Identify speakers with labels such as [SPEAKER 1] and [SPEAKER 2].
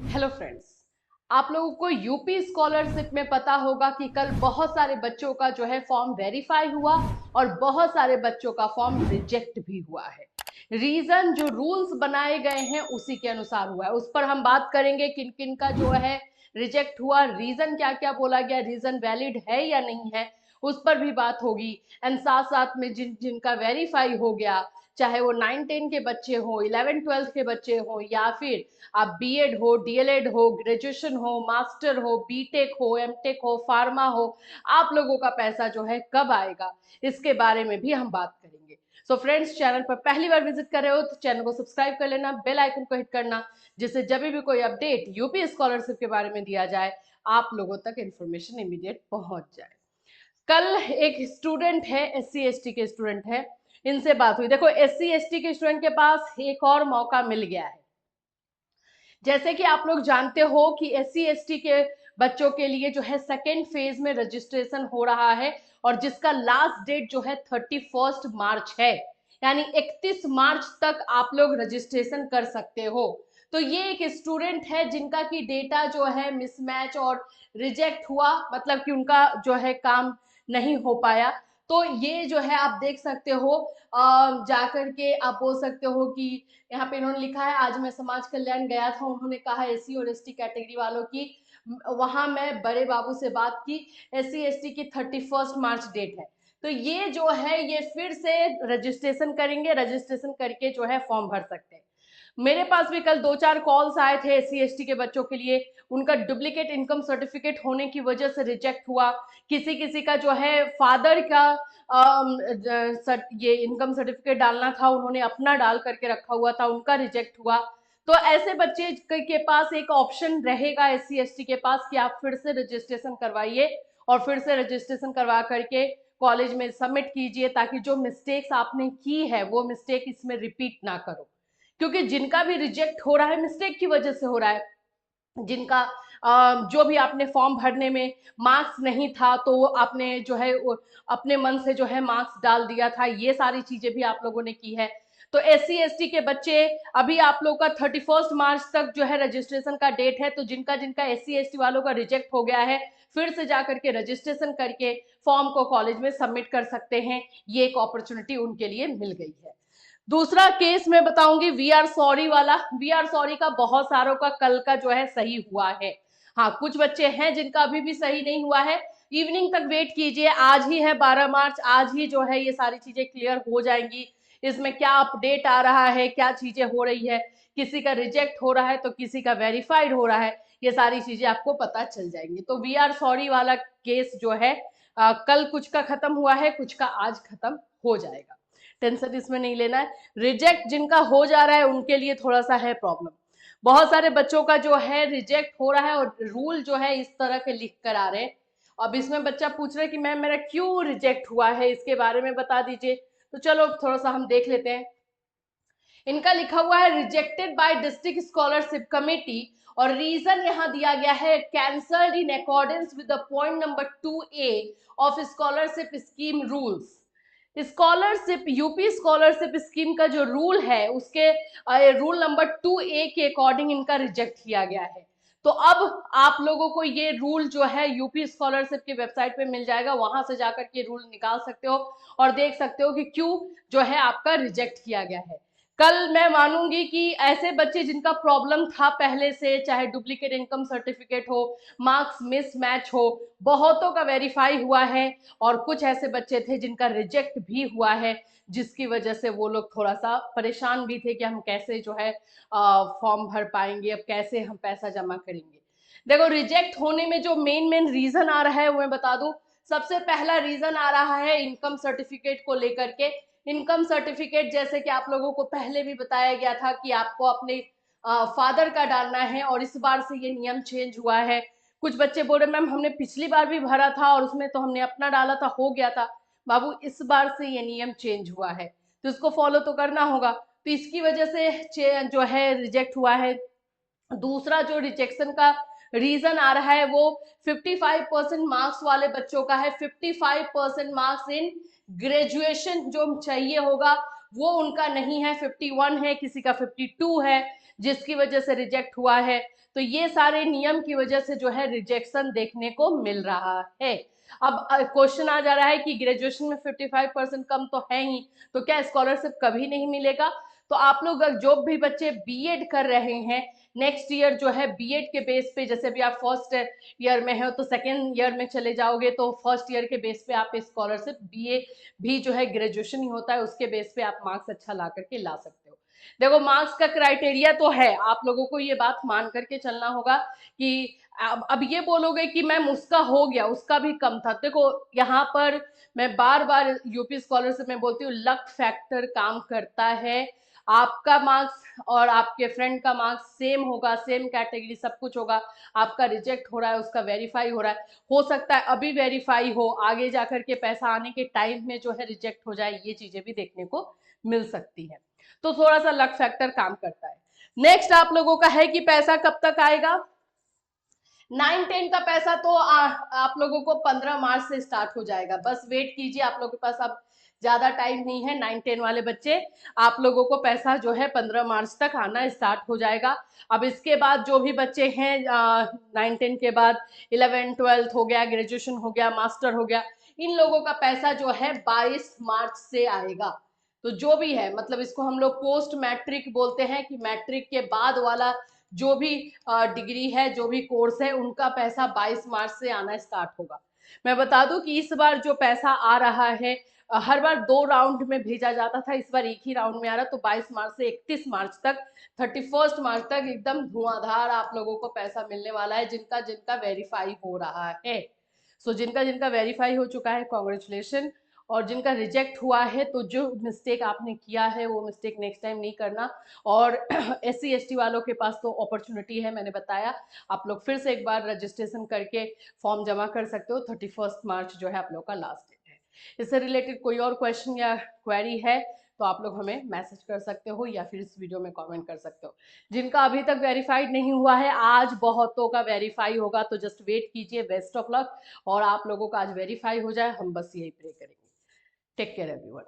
[SPEAKER 1] Hello friends, आप लोगों को यूपी स्कॉलरशिप में पता होगा कि कल बहुत सारे बच्चों का जो है फॉर्म वेरीफाई हुआ और बहुत सारे बच्चों का फॉर्म रिजेक्ट भी हुआ है। रीजन जो रूल्स बनाए गए हैं उसी के अनुसार हुआ है। उस पर हम बात करेंगे किन किन का जो है रिजेक्ट हुआ, रीजन क्या क्या बोला गया, रीजन वैलिड है या नहीं है, उस पर भी बात होगी। एंड साथ साथ में जिनका वेरीफाई हो गया, चाहे वो 9-10 के बच्चे हो, 11-12 के बच्चे हो, या फिर आप बीएड हो, डीएलएड हो, ग्रेजुएशन हो, मास्टर हो, बीटेक हो, एमटेक हो, फार्मा हो, आप लोगों का पैसा जो है कब आएगा, इसके बारे में भी हम बात करेंगे। सो फ्रेंड्स, चैनल पर पहली बार विजिट कर रहे हो तो चैनल को सब्सक्राइब कर लेना, बेल आइकन को हिट करना, जिससे जब भी कोई अपडेट यूपी स्कॉलरशिप के बारे में दिया जाए आप लोगों तक इंफॉर्मेशन इमीडिएट पहुंच जाए। कल एक स्टूडेंट है, एससी एसटी के स्टूडेंट है, इनसे बात हुई। देखो, एससी एसटी के स्टूडेंट के पास एक और मौका मिल गया है। जैसे कि आप लोग जानते हो कि एससी एसटी के बच्चों के लिए जो है सेकेंड फेज में रजिस्ट्रेशन हो रहा है और जिसका लास्ट डेट जो है 31 मार्च है, यानी 31 मार्च तक आप लोग रजिस्ट्रेशन कर सकते हो। तो ये एक स्टूडेंट है जिनका की डेटा जो है मिसमैच और रिजेक्ट हुआ, मतलब कि उनका जो है काम नहीं हो पाया। तो ये जो है आप देख सकते हो, जाकर के आप बोल सकते हो कि यहाँ पे इन्होंने लिखा है, आज मैं समाज कल्याण गया था, उन्होंने कहा एससी और एसटी कैटेगरी वालों की, वहां मैं बड़े बाबू से बात की, एससी एसटी की 31 मार्च डेट है। तो ये जो है ये फिर से रजिस्ट्रेशन करेंगे, रजिस्ट्रेशन करके जो है फॉर्म भर सकते हैं। मेरे पास भी कल 2-4 कॉल्स आए थे एससी एसटी के बच्चों के लिए, उनका डुप्लीकेट इनकम सर्टिफिकेट होने की वजह से रिजेक्ट हुआ। किसी किसी का जो है फादर का ये इनकम सर्टिफिकेट डालना था, उन्होंने अपना डाल करके रखा हुआ था, उनका रिजेक्ट हुआ। तो ऐसे बच्चे के पास एक ऑप्शन रहेगा एससी एसटी के पास कि आप फिर से रजिस्ट्रेशन करवाइए और फिर से रजिस्ट्रेशन करवा करके कॉलेज में सबमिट कीजिए, ताकि जो मिस्टेक्स आपने की है वो मिस्टेक इसमें रिपीट ना करो। क्योंकि जिनका भी रिजेक्ट हो रहा है मिस्टेक की वजह से हो रहा है। जिनका जो भी आपने फॉर्म भरने में मार्क्स नहीं था तो आपने जो है अपने मन से जो है मार्क्स डाल दिया था, ये सारी चीजें भी आप लोगों ने की है। तो एससी एसटी के बच्चे, अभी आप लोग का 31 मार्च तक जो है रजिस्ट्रेशन का डेट है। तो जिनका जिनका एससी एसटी वालों का रिजेक्ट हो गया है, फिर से जाकर के रजिस्ट्रेशन करके फॉर्म को कॉलेज में सबमिट कर सकते हैं। ये एक अपॉर्चुनिटी उनके लिए मिल गई है। दूसरा केस मैं बताऊंगी वी आर सॉरी वाला। वी आर सॉरी का बहुत सारों का कल का जो है सही हुआ है। हाँ, कुछ बच्चे हैं जिनका अभी भी सही नहीं हुआ है। इवनिंग तक वेट कीजिए, आज ही है 12 मार्च, आज ही जो है ये सारी चीजें क्लियर हो जाएंगी। इसमें क्या अपडेट आ रहा है, क्या चीजें हो रही है, किसी का रिजेक्ट हो रहा है तो किसी का वेरीफाइड हो रहा है, ये सारी चीजें आपको पता चल जाएंगी। तो वी आर सॉरी वाला केस जो है कल कुछ का खत्म हुआ है, कुछ का आज खत्म हो जाएगा। टेंशन इसमें नहीं लेना है। रिजेक्ट जिनका हो जा रहा है उनके लिए थोड़ा सा है प्रॉब्लम। बहुत सारे बच्चों का जो है रिजेक्ट हो रहा है और रूल जो है इस तरह के लिख कर आ रहे हैं। अब इसमें बच्चा पूछ रहा है कि मैम मेरा क्यों रिजेक्ट हुआ है, इसके बारे में बता दीजिए। तो चलो थोड़ा सा हम देख लेते हैं। इनका लिखा हुआ है rejected by district scholarship committee, और रीजन यहाँ दिया गया है cancelled in accordance with the point number 2A of scholarship scheme rules. Scholarship, UP scholarship scheme का जो रूल है उसके रूल नंबर 2A के अकॉर्डिंग इनका रिजेक्ट किया गया है। तो अब आप लोगों को ये रूल जो है यूपी स्कॉलरशिप की वेबसाइट पे मिल जाएगा, वहां से जाकर के रूल निकाल सकते हो और देख सकते हो कि क्यों जो है आपका रिजेक्ट किया गया है। कल मैं मानूंगी कि ऐसे बच्चे जिनका प्रॉब्लम था पहले से, चाहे डुप्लीकेट इनकम सर्टिफिकेट हो, मार्क्स मिसमैच हो, बहुतों का वेरीफाई हुआ है और कुछ ऐसे बच्चे थे जिनका रिजेक्ट भी हुआ है, जिसकी वजह से वो लोग थोड़ा सा परेशान भी थे कि हम कैसे जो है फॉर्म भर पाएंगे, अब कैसे हम पैसा जमा करेंगे। देखो, रिजेक्ट होने में जो मेन मेन रीजन आ रहा है वो मैं बता दूं। सबसे पहला रीजन आ रहा है इनकम सर्टिफिकेट को लेकर के। इनकम सर्टिफिकेट, जैसे कि आप लोगों को पहले भी बताया गया था कि आपको अपने फादर का डालना है और इस बार से ये नियम चेंज हुआ है। कुछ बच्चे बोल रहे मैम हमने पिछली बार भी भरा था और उसमें तो हमने अपना डाला था, हो गया था। बाबू, इस बार से ये नियम चेंज हुआ है तो इसको फॉलो तो करना होगा। तो इसकी वजह से जो है रिजेक्ट हुआ है। दूसरा जो रिजेक्शन का रीजन आ रहा है वो 55% मार्क्स वाले बच्चों का है। 55% मार्क्स इन ग्रेजुएशन जो चाहिए होगा वो उनका नहीं है, 51 है, किसी का 52 है, जिसकी वजह से रिजेक्ट हुआ है। तो ये सारे नियम की वजह से जो है रिजेक्शन देखने को मिल रहा है। अब क्वेश्चन आ जा रहा है कि ग्रेजुएशन में 55% कम तो है ही, तो क्या स्कॉलरशिप कभी नहीं मिलेगा? तो आप लोग जो भी बच्चे बीएड कर रहे हैं, नेक्स्ट ईयर जो है बीएड के बेस पे, जैसे भी आप फर्स्ट ईयर में हो तो सेकेंड ईयर में चले जाओगे, तो फर्स्ट ईयर के बेस पे आप स्कॉलरशिप, बीए भी जो है ग्रेजुएशन ही होता है, उसके बेस पे आप मार्क्स अच्छा ला करके ला सकते हो। देखो मार्क्स का क्राइटेरिया तो है, आप लोगों को ये बात मान करके चलना होगा कि अब ये बोलोगे कि मैम उसका हो गया, उसका भी कम था। देखो यहाँ पर मैं बार बार यूपी स्कॉलरशिप में बोलती हूँ, लक फैक्टर काम करता है। आपका मार्क्स और आपके फ्रेंड का मार्क्स सेम होगा, सेम कैटेगरी सब कुछ होगा, आपका रिजेक्ट हो रहा है, उसका वेरीफाई हो रहा है, हो सकता है अभी वेरीफाई हो, आगे जाकर के पैसा आने के टाइम में जो है रिजेक्ट हो जाए, ये चीजें भी देखने को मिल सकती है। तो थोड़ा सा लक फैक्टर काम करता है। नेक्स्ट आप लोगों का है कि पैसा कब तक आएगा। 9-10 का पैसा तो आप लोगों को 15 मार्च से स्टार्ट हो जाएगा, बस वेट कीजिए, आप लोगों के पास अब ज्यादा टाइम नहीं है। 9-10 वाले बच्चे, आप लोगों को पैसा जो है 15 मार्च तक आना स्टार्ट हो जाएगा। अब इसके बाद जो भी बच्चे हैं 9-10 के बाद 11-12 हो गया, ग्रेजुएशन हो गया, मास्टर हो गया, इन लोगों का पैसा जो है 22 मार्च से आएगा। तो जो भी है, मतलब इसको हम लोग पोस्ट मैट्रिक बोलते हैं, कि मैट्रिक के बाद वाला जो भी डिग्री है, जो भी कोर्स है, उनका पैसा 22 मार्च से आना स्टार्ट होगा। मैं बता दूं कि इस बार जो पैसा आ रहा है, हर बार 2 राउंड में भेजा जाता था, इस बार एक ही राउंड में आ रहा। तो 22 मार्च से 31 मार्च तक, 31 मार्च तक एकदम धुआंधार आप लोगों को पैसा मिलने वाला है, जिनका जिनका वेरीफाई हो रहा है। सो जिनका जिनका वेरीफाई हो चुका है, कॉन्ग्रेचुलेशन। और जिनका रिजेक्ट हुआ है, तो जो मिस्टेक आपने किया है वो मिस्टेक नेक्स्ट टाइम नहीं करना। और SC ST वालों के पास तो अपॉर्चुनिटी है, मैंने बताया, आप लोग फिर से एक बार रजिस्ट्रेशन करके फॉर्म जमा कर सकते हो। 31 मार्च जो है आप लोग का लास्ट डेट है। इससे रिलेटेड कोई और क्वेश्चन या क्वेरी है तो आप लोग हमें मैसेज कर सकते हो, या फिर इस वीडियो में कमेंट कर सकते हो। जिनका अभी तक वेरीफाइड नहीं हुआ है, आज बहुतों का वेरीफाई होगा, तो जस्ट वेट कीजिए। बेस्ट ऑफ लक, और आप लोगों का आज वेरीफाई हो जाए, हम बस यही प्रे करेंगे। Take care everyone.